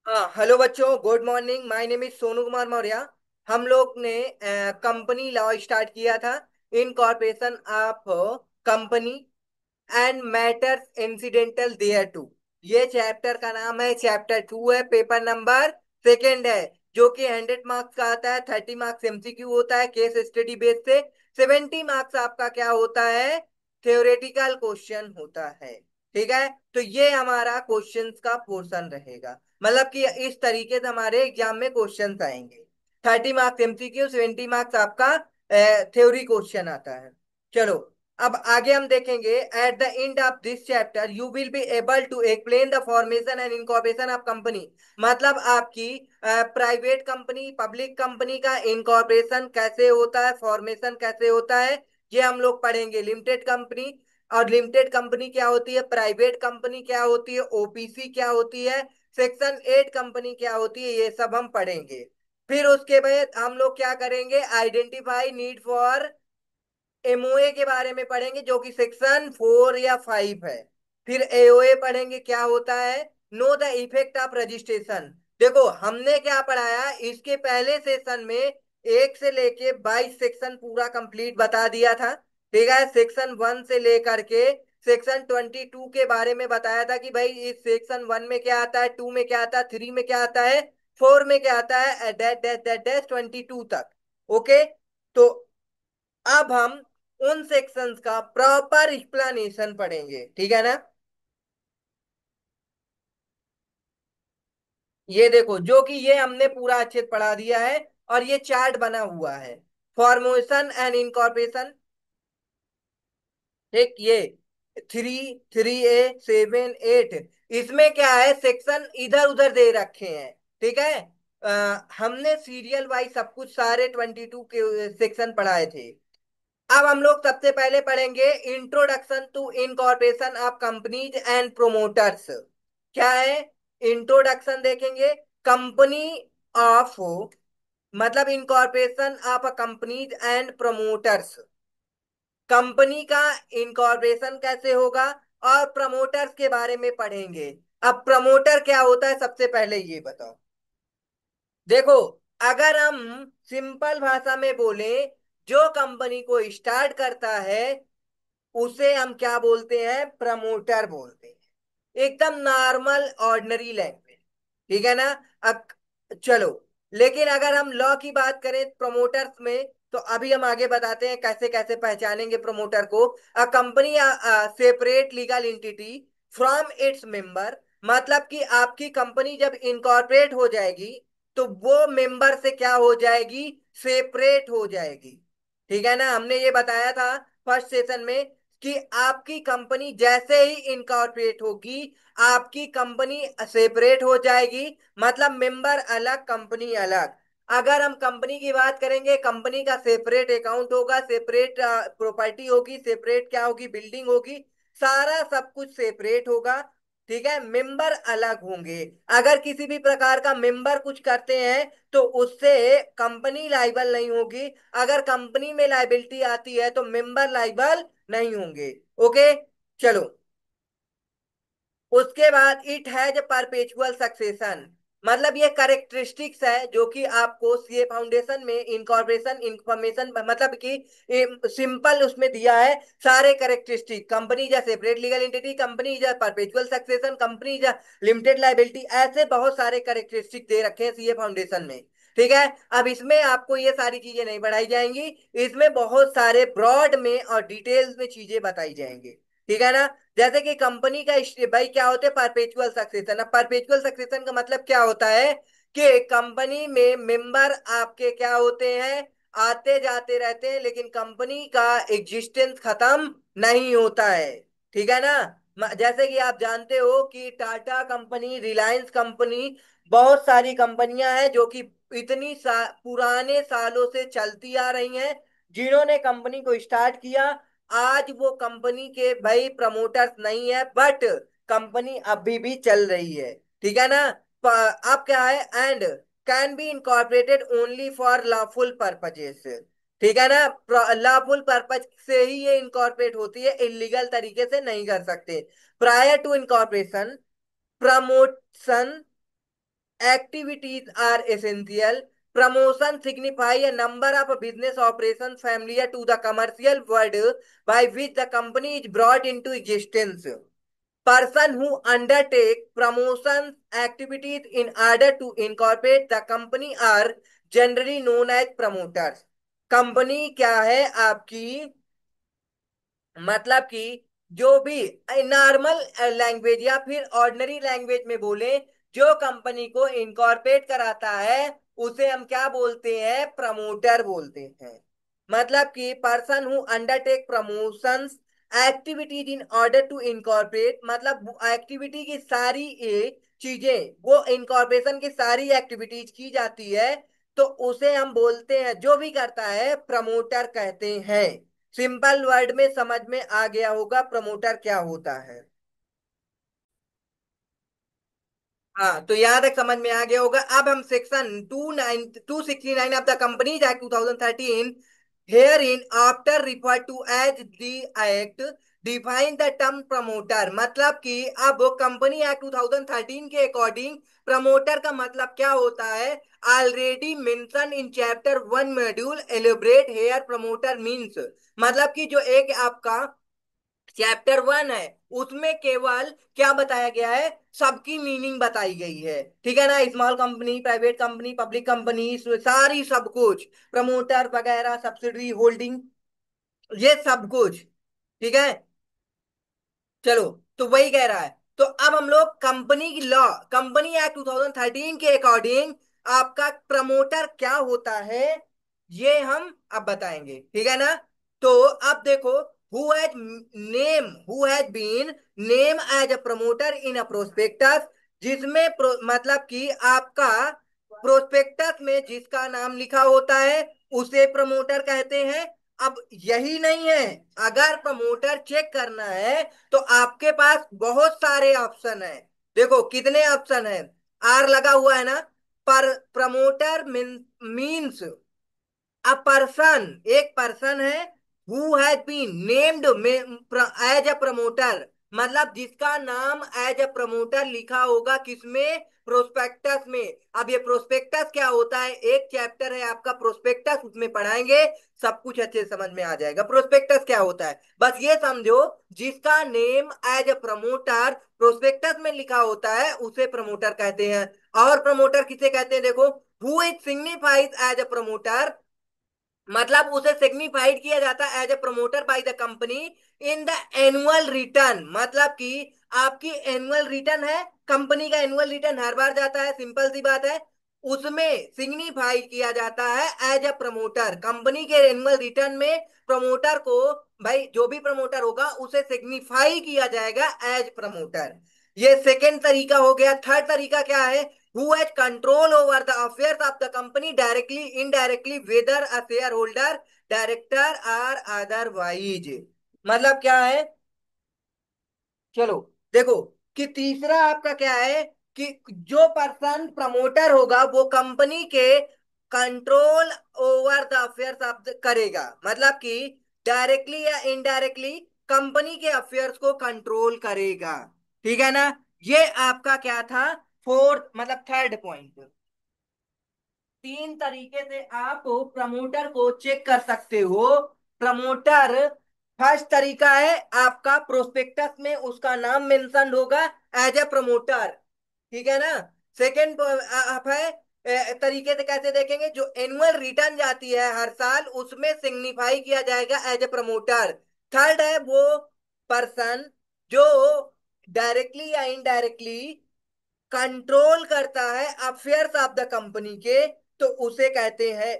हाँ, हेलो बच्चों, good morning. My name is Sonu Kumar Maurya. हम लोग ने कंपनी लॉ स्टार्ट किया था। Incorporation of company and matters incidental thereto. ये चैप्टर का नाम है, चैप्टर 2 है, पेपर नंबर सेकेंड है। जो कि 100 मार्क्स का आता है, 30 मार्क्स एमसीक्यू होता है केस स्टडी बेस से। 70 मार्क्स आपका क्या होता है, थ्योरेटिकल क्वेश्चन होता है। ठीक है, तो ये हमारा क्वेश्चंस का पोर्शन रहेगा। मतलब कि इस तरीके से हमारे एग्जाम में क्वेश्चंस आएंगे। 30 मार्क्स एमसीक्यू, 70 मार्क्स आपका थ्योरी क्वेश्चन आता है। चलो, अब आगे हम देखेंगे। At the end of this chapter you will be able to explain the formation and incorporation of company. मतलब आपकी प्राइवेट कंपनी, पब्लिक कंपनी का इनकॉर्पोरेशन कैसे होता है, फॉर्मेशन कैसे होता है, ये हम लोग पढ़ेंगे। लिमिटेड कंपनी और लिमिटेड कंपनी क्या होती है, प्राइवेट कंपनी क्या होती है, ओपीसी क्या होती है, सेक्शन 8 कंपनी क्या होती है, ये सब हम पढ़ेंगे। फिर उसके बाद हम लोग क्या करेंगे, आइडेंटिफाई नीड फॉर एमओए के बारे में पढ़ेंगे, जो कि सेक्शन 4 या 5 है। फिर एओए पढ़ेंगे, क्या होता है, know the effect of registration. देखो, हमने क्या पढ़ाया इसके पहले सेशन में, 1 से लेके 22 सेक्शन पूरा कंप्लीट बता दिया था। ठीक है, सेक्शन 1 से लेकर के सेक्शन 22 के बारे में बताया था कि भाई इस सेक्शन 1 में क्या आता है, 2 में क्या आता है, 3 में क्या आता है, 4 में क्या आता है, डैश डैश डैश डैश 22 तक। ओके, तो अब हम उन सेक्शंस का प्रॉपर एक्सप्लेनेशन पढ़ेंगे। ठीक है ना। ये देखो, जो कि ये हमने पूरा अच्छे से पढ़ा दिया है और ये चार्ट बना हुआ है, फॉर्मेशन एंड इनकॉर्पोरेशन। ठीक, ये 3, 3A, 7, 8, इसमें क्या है, सेक्शन इधर उधर दे रखे हैं। ठीक है, हमने सीरियल वाइज सब कुछ सारे 22 के सेक्शन पढ़ाए थे। अब हम लोग सबसे पहले पढ़ेंगे introduction to incorporation of companies and promoters. क्या है, इंट्रोडक्शन देखेंगे। कंपनी ऑफ, मतलब incorporation of companies and promoters, company का इनकॉर्पोरेशन कैसे होगा, और प्रमोटर्स के बारे में पढ़ेंगे। अब प्रमोटर क्या होता है, सबसे पहले ये बताओ। देखो, अगर हम सिंपल भाषा में बोले, जो कंपनी को स्टार्ट करता है उसे हम क्या बोलते हैं, प्रमोटर बोलते हैं। एकदम नॉर्मल ऑर्डिनरी लैंग्वेज। ठीक है ना। अब चलो, लेकिन अगर हम लॉ की बात करें प्रमोटर्स में, तो अभी हम आगे बताते हैं कैसे कैसे पहचानेंगे प्रमोटर को। A company separate legal entity from its member. मतलब कि आपकी कंपनी जब इनकॉर्पोरेट हो जाएगी तो वो मेंबर से क्या हो जाएगी, सेपरेट हो जाएगी। ठीक है ना, हमने ये बताया था फर्स्ट सेशन में कि आपकी कंपनी जैसे ही इनकॉर्पोरेट होगी, आपकी कंपनी सेपरेट हो जाएगी। मतलब मेंबर अलग, कंपनी अलग। अगर हम कंपनी की बात करेंगे, कंपनी का सेपरेट अकाउंट होगा, सेपरेट प्रॉपर्टी होगी, सेपरेट क्या होगी, बिल्डिंग होगी, सारा सब कुछ सेपरेट होगा। ठीक है, मेंबर अलग होंगे। अगर किसी भी प्रकार का मेंबर कुछ करते हैं तो उससे कंपनी लाइबल नहीं होगी। अगर कंपनी में लाइबिलिटी आती है तो मेंबर लाइबल नहीं होंगे। ओके, चलो। उसके बाद इट हैज परपेचुअल सक्सेशन। मतलब ये करेक्टरिस्टिक्स है जो कि आपको सीए फाउंडेशन में इनकॉर्पोरेशन इंफॉर्मेशन, मतलब कि सिंपल उसमें दिया है सारे करेक्टरिस्टिक। कंपनी जा सेपरेट लीगल एंटिटी, कंपनी जा परपेचुअल सक्सेशन, कंपनी जा लिमिटेड लाइबिलिटी, ऐसे बहुत सारे करेक्टरिस्टिक दे रखे हैं सीए फाउंडेशन में। ठीक है, अब इसमें आपको ये सारी चीजें नहीं पढ़ाई जाएंगी। इसमें बहुत सारे ब्रॉड में और डिटेल्स में चीजें बताई जाएंगी। ठीक है ना। जैसे कि कंपनी का भाई क्या होते हैं, परपेचुअल सक्सेशन। अब परपेचुअल सक्सेशन का मतलब क्या होता है कि कंपनी में मेंबर आपके क्या होते हैं, आते जाते रहते हैं, लेकिन कंपनी का एग्जिस्टेंस खत्म नहीं होता है। ठीक है ना। जैसे कि आप जानते हो कि टाटा कंपनी, रिलायंस कंपनी, बहुत सारी कंपनियां हैं जो कि इतनी पुराने सालों से चलती आ रही हैं। जिन्होंने कंपनी को स्टार्ट किया, आज वो कंपनी के भाई प्रमोटर्स नहीं है, बट कंपनी अभी भी चल रही है। ठीक है ना। अब क्या है, and can be incorporated only for lawful purposes. ठीक है ना, लॉफुल पर्पज से ही ये इनकॉर्पोरेट होती है, इलीगल तरीके से नहीं कर सकते। Prior to incorporation, promotion activities are essential. Promotion signify a number of business operations familiar to the commercial world by which the company is brought into existence. Person who undertake promotion activities in order to incorporate the company are generally known as promoters. Company क्या है आपकी, मतलब कि जो भी normal language या फिर ordinary language में बोले, जो कंपनी को इनकॉर्पोरेट कराता है उसे हम क्या बोलते हैं, प्रमोटर बोलते हैं। मतलब कि person who undertake promotions activities in order to incorporate, मतलब एक्टिविटी की सारी ये चीजें, वो इनकॉर्पोरेशन की सारी एक्टिविटीज की जाती है, तो उसे हम बोलते हैं, जो भी करता है प्रमोटर कहते हैं। सिंपल वर्ड में समझ में आ गया होगा प्रमोटर क्या होता है। हाँ, तो यहाँ तक समझ में आ गया होगा। अब हम section 269 of the companies act 2013, hereinafter refer to as the act, define the term promoter. मतलब कि अब कंपनी एक्ट 2013 के अकॉर्डिंग प्रमोटर का मतलब क्या होता है, already mention in chapter 1 module elaborate here promoter means. मतलब कि जो एक आपका चैप्टर 1 है उसमें केवल क्या बताया गया है, सबकी मीनिंग बताई गई है। ठीक है ना, small company, private company, public company, सारी सब कुछ, प्रमोटर वगैरह, सब्सिडरी होल्डिंग, ये सब कुछ। ठीक है, चलो, तो वही कह रहा है। तो अब हम लोग कंपनी की लॉ, कंपनी एक्ट 2013 के अकॉर्डिंग आपका प्रमोटर क्या होता है, ये हम अब बताएंगे। ठीक है ना, तो अब देखो, who has been name as a promoter in a prospectus, जिसमें मतलब कि आपका प्रोस्पेक्टस में जिसका नाम लिखा होता है उसे प्रमोटर कहते हैं। अब यही नहीं है, अगर प्रमोटर चेक करना है तो आपके पास बहुत सारे ऑप्शन है। देखो कितने ऑप्शन है, आर लगा हुआ है ना, पर प्रमोटर मीन्स अ पर्सन, एक पर्सन है, who has been named as a promoter, मतलब जिसका नाम एज अ प्रमोटर लिखा होगा किसमें, प्रोस्पेक्टस में। अब ये प्रोस्पेक्टस क्या होता है, एक चैप्टर है आपका प्रोस्पेक्टस, उसमें पढ़ाएंगे, सब कुछ अच्छे से समझ में आ जाएगा प्रोस्पेक्टस क्या होता है। बस ये समझो, जिसका name as a promoter prospectus में लिखा होता है उसे प्रमोटर कहते हैं। और प्रमोटर किसे कहते हैं, देखो, who is signifies as a promoter, मतलब उसे सिग्निफाइड किया जाता है as a promoter by the company in the annual return. मतलब कि आपकी एनुअल रिटर्न है, कंपनी का एनुअल रिटर्न हर बार जाता है, सिंपल सी बात है, उसमें सिग्निफाई किया जाता है एज ए प्रमोटर। कंपनी के एनुअल रिटर्न में प्रमोटर को, भाई जो भी प्रमोटर होगा उसे सिग्निफाई किया जाएगा एज प्रमोटर। ये सेकेंड तरीका हो गया। थर्ड तरीका क्या है, who has control over the affairs of the company directly, indirectly, whether a shareholder, director or otherwise। मतलब क्या है, चलो देखो, कि तीसरा आपका क्या है, कि जो पर्सन प्रमोटर होगा वो कंपनी के control over the affairs of करेगा, मतलब कि डायरेक्टली या इनडायरेक्टली कंपनी के अफेयर्स को कंट्रोल करेगा। ठीक है ना, ये आपका क्या था, फोर्थ मतलब थर्ड पॉइंट। तीन तरीके से आप प्रमोटर को चेक कर सकते हो। प्रमोटर, फर्स्ट तरीका है आपका प्रोस्पेक्टस में उसका नाम मेंशन होगा एज ए प्रमोटर। ठीक है ना, सेकेंड आप है, तरीके से कैसे देखेंगे, जो एनुअल रिटर्न जाती है हर साल उसमें सिग्निफाई किया जाएगा एज ए प्रमोटर। थर्ड है वो पर्सन जो डायरेक्टली या इनडायरेक्टली कंट्रोल करता है अफेयर्स ऑफ द कंपनी के, तो उसे कहते हैं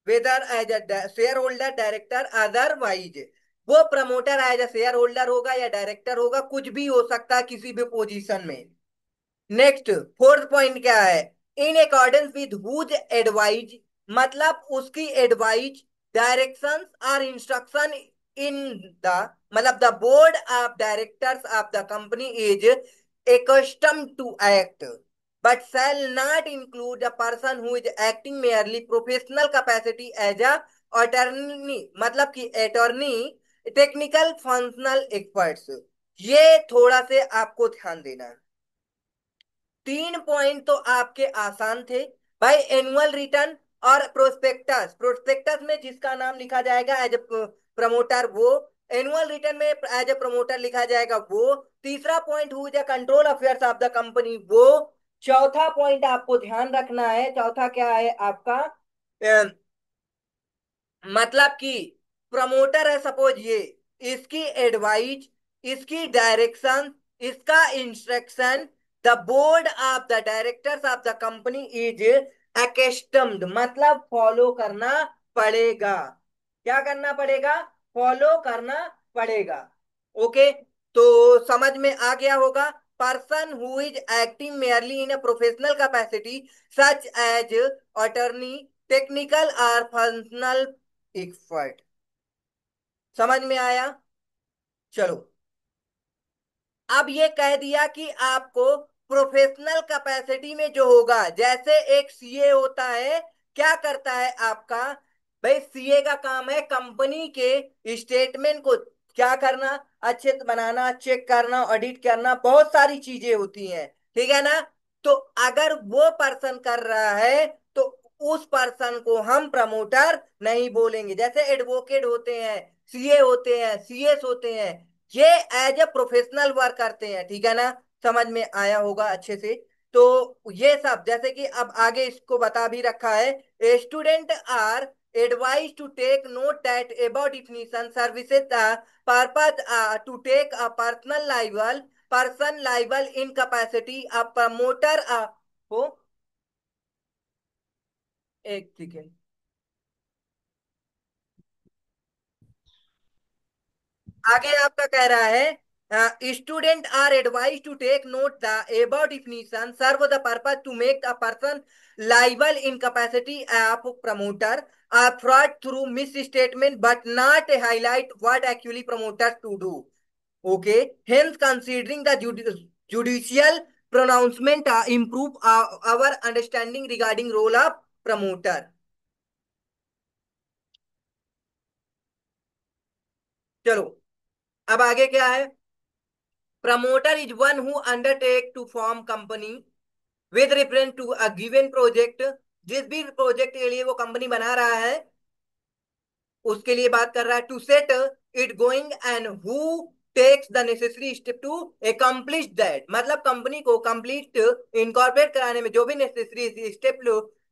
whether as a shareholder, director, otherwise. वो promoter as a shareholder होगा या डायरेक्टर होगा, कुछ भी हो सकता है किसी भी पोजीशन में। नेक्स्ट फोर्थ पॉइंट क्या है, in accordance with whose advice, मतलब उसकी एडवाइज, डायरेक्शंस और इंस्ट्रक्शन इन द, मतलब the board of directors of the company is accustomed to act but shall not include a person who is acting merely professional capacity as a attorney, मतलब कि attorney, technical functional experts. ये थोड़ा से आपको ध्यान देना है। तीन पॉइंट तो आपके आसान थे भाई, एनुअल रिटर्न और प्रोस्पेक्टस। प्रोस्पेक्टस में जिसका नाम लिखा जाएगा एज ए प्रमोटर वो, एनुअल रिटर्न में एज ए प्रमोटर लिखा जाएगा वो। तीसरा point who is control affairs of the company वो। चौथा पॉइंट आपको ध्यान रखना है, चौथा क्या है आपका, मतलब कि प्रमोटर है सपोज ये, इसकी एडवाइस, इसकी डायरेक्शन, इसका instruction the board of the directors of the company is accustomed, मतलब फॉलो करना पड़ेगा। क्या करना पड़ेगा? फॉलो करना पड़ेगा। ओके, तो समझ में आ गया होगा। Person who is acting merely in a professional capacity such as attorney, technical और फंक्शनल एक्सपर्ट। समझ में आया? चलो, अब ये कह दिया कि आपको प्रोफेशनल कैपेसिटी में जो होगा, जैसे एक सीए होता है, क्या करता है आपका भाई, सीए का काम है कंपनी के स्टेटमेंट को क्या करना, अच्छे से बनाना, चेक करना, ऑडिट करना, बहुत सारी चीजें होती हैं, ठीक है ना। तो अगर वो पर्सन कर रहा है तो उस पर्सन को हम प्रमोटर नहीं बोलेंगे। जैसे एडवोकेट होते हैं, सीए होते हैं, सीएस होते हैं, ये एज ए प्रोफेशनल वर्क करते हैं, ठीक है ना। समझ में आया होगा अच्छे से। तो ये सब जैसे कि अब आगे इसको बता भी रखा है, student are advise to take note that about definition services purpose to take a personal liable, person liable in capacity a promoter हो। एक सेकेंड, आगे आपका कह रहा है, student are advise to take note the about definition serve the purpose to make a person liable in capacity of promoter fraud through misstatement but not highlight what actually promoter to do. Okay, hence considering the judicial pronouncement improve our understanding regarding role of promoter। चलो, अब आगे क्या है, promoter is one who undertake to form company with reference to a given project. जिस भी project के लिए वो कंपनी बना रहा है उसके लिए बात कर रहा है, to set it going and who takes the necessary step to accomplish that, मतलब कंपनी को कंप्लीट इनकॉर्पोरेट कराने में जो भी नेसेसरी स्टेप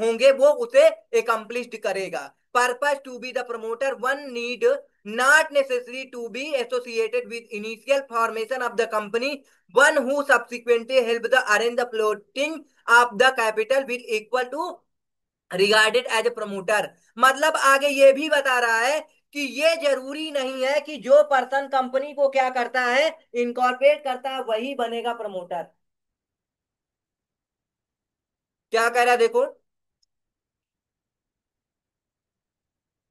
होंगे वो उसे एकम्प्लिश करेगा। Purpose to be the promoter one need not necessary to be associated with initial formation of the company, one who subsequently help the arrange the floating of the capital with equal to regarded as a promoter. मतलब आगे ये भी बता रहा है कि ये जरूरी नहीं है कि जो पर्सन कंपनी को क्या करता है, इनकॉर्पोरेट करता है, वही बनेगा प्रमोटर। क्या कह रहा है देखो,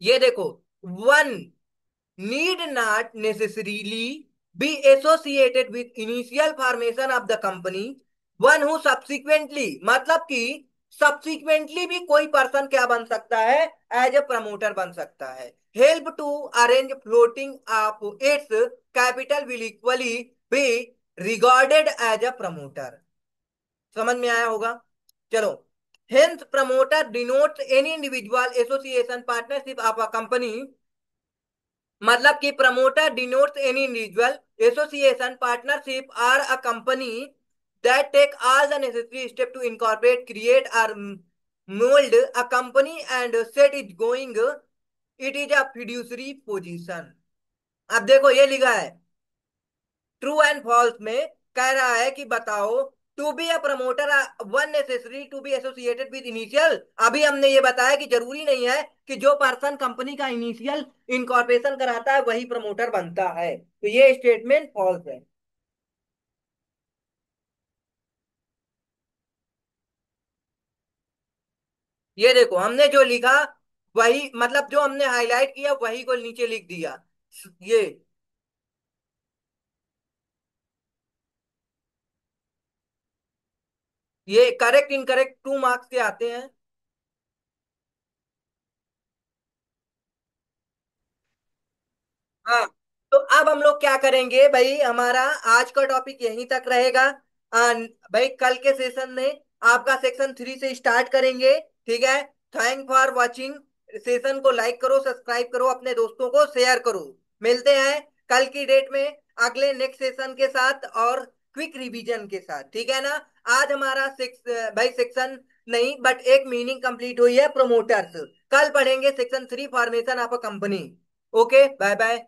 ये देखो, one need not necessarily be associated with initial formation of the company, one who subsequently, मतलब कि subsequently भी कोई पर्सन क्या बन सकता है, एज ए प्रमोटर बन सकता है। Help to arrange floating of its capital will equally be regarded as a promoter. समझ में आया होगा? चलो, hence promoter denotes any individual association partnership of a company, मतलब कि promoter denotes any individual association partnership or a company that take all the necessary steps to incorporate, create or mold a company and set it going, it is a fiduciary position। अब देखो ये लिखा है true and false में, कह रहा है कि बताओ, to be a promoter one necessary to be associated with initial. अभी हमने ये बताया कि जरूरी नहीं है कि जो पर्सन कंपनी का इनिशियल इनकॉर्पोरेशन कराता है वही प्रमोटर बनता है, तो ये स्टेटमेंट फॉल्स है। ये देखो हमने जो लिखा वही, मतलब जो हमने हाईलाइट किया वही को नीचे लिख दिया। ये ये करेक्ट इनकरेक्ट 2 मार्क्स के आते हैं। हाँ, तो अब हम लोग क्या करेंगे भाई, हमारा आज का टॉपिक यहीं तक रहेगा। भाई कल के सेशन में आपका सेक्शन 3 से स्टार्ट करेंगे। ठीक है। Thank for watching. सेशन को लाइक करो, सब्सक्राइब करो, अपने दोस्तों को शेयर करो। मिलते हैं कल की डेट में अगले नेक्स्ट सेशन के साथ और क्विक रिवीजन के साथ। ठीक है ना। आज हमारा भाई सेक्शन नहीं बट एक मीनिंग कंप्लीट हुई है, प्रोमोटर्स। कल पढ़ेंगे section 3, formation of a company. Okay, bye bye.